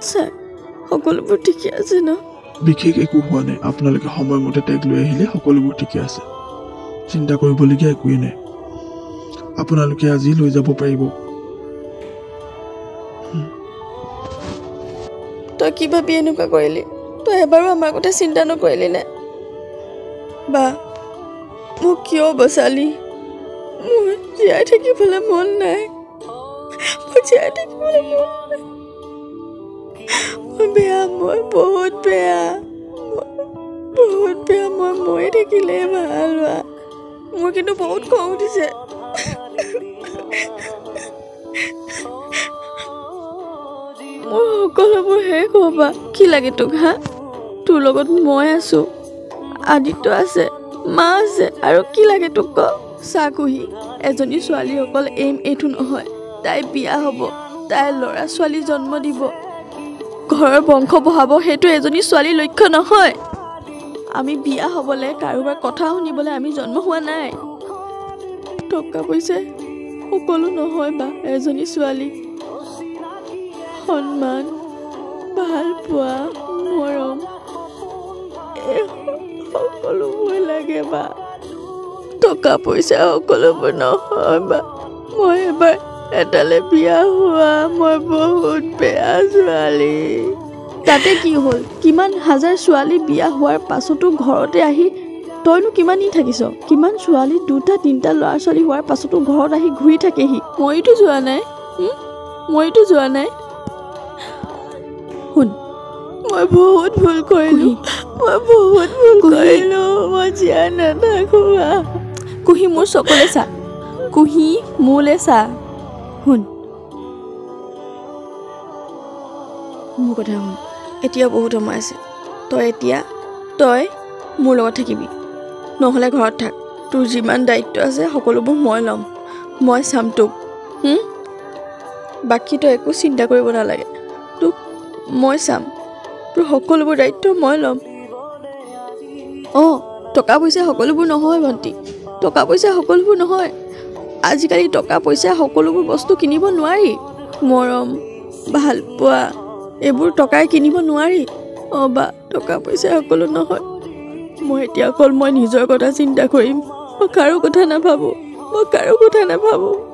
sir সকলোবোৰ ঠিকে আছে ন বিশেষ একো হোৱা নাই আপোনালোকে সময়মতে তাইক লৈ আহিলে সকলোবোৰ ঠিকে আছে চিন্তা কৰিবলগীয়া একোৱেই নাই আপোনালোকে আজি লৈ যাব পাৰিব তই কি ভাবি এনেকুৱা কৰিলি তই এবাৰো আমাৰ কথা চিন্তা নকৰিলি নে বা মোক কিয় বচালি মোৰ জীয়াই থাকিবলৈ মন নাই মোৰ জীয়াই থাকিবলৈ মন নাই বেয়া মই বহুত বেয়া মই মৰি থাকিলে ভাল হোৱা মোৰ কিন্তু বহুত খং উঠিছে মোৰ সকলোবোৰ শেষ হ'বা কি লাগে তোক হা তোৰ লগত মই আছো আদিত্য আছে মা আছে আৰু কি লাগে তোক ক চাকুহি এজনী ছোৱালী অকল এইম এইটো নহয় তাই বিয়া হ'ব তাই ল'ৰা ছোৱালী জন্ম দিব ঘৰৰ বংশ বহাব সেইটো এজনী ছোৱালীৰ লক্ষ্য নহয় আমি বিয়া হ'বলৈ কাৰোবাৰ কথা শুনিবলৈ আমি জন্ম হোৱা নাই টকা পইচা সকলো নহয় বা এজনী ছোৱালী সন্মান ভাল পোৱা মৰম সকলোবোৰ লাগে বা টকা পইচা সকলোবোৰ নহয় বা মই এবাৰ এটালে বিয়া হোৱা মই বহুত বেয়া ছোৱালী তাতে কি হ'ল কিমান হাজাৰ ছোৱালী বিয়া হোৱাৰ পাছতো ঘৰতে আহি তইনো কিমান নি থাকিছ কিমান ছোৱালী দুটা তিনিটা ল'ৰা ছোৱালী হোৱাৰ পাছতো ঘৰত আহি ঘূৰি থাকেহি মইতো যোৱা নাই শুন মই বহুত ভুল কৰিলোঁ মই জীয়াই নাথাকো কুহি মোৰ চকুলে চা কুহি মোলে চা শুন মোৰ কথা শুন এতিয়া বহুত সময় আছে তই মোৰ লগত থাকিবি নহ'লে ঘৰত থাক তোৰ যিমান দায়িত্ব আছে সকলোবোৰ মই ল'ম মই চাম তোক বাকী তই একো চিন্তা কৰিব নালাগে তোক মই চাম তোৰ সকলোবোৰ দায়িত্ব মই ল'ম টকা পইচা সকলোবোৰ নহয় ভণ্টি টকা পইচা সকলোবোৰ নহয় আজিকালি টকা পইচা সকলোবোৰ বস্তু কিনিব নোৱাৰি মৰম ভাল পোৱা এইবোৰ টকাই কিনিব নোৱাৰি বা টকা পইচা সকলো নহয় মই এতিয়া অকল মই নিজৰ কথা চিন্তা কৰিম মই কাৰো কথা নাভাবোঁ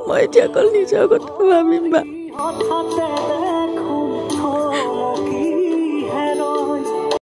মই এতিয়া অকল নিজৰ কথা ভাবিম বা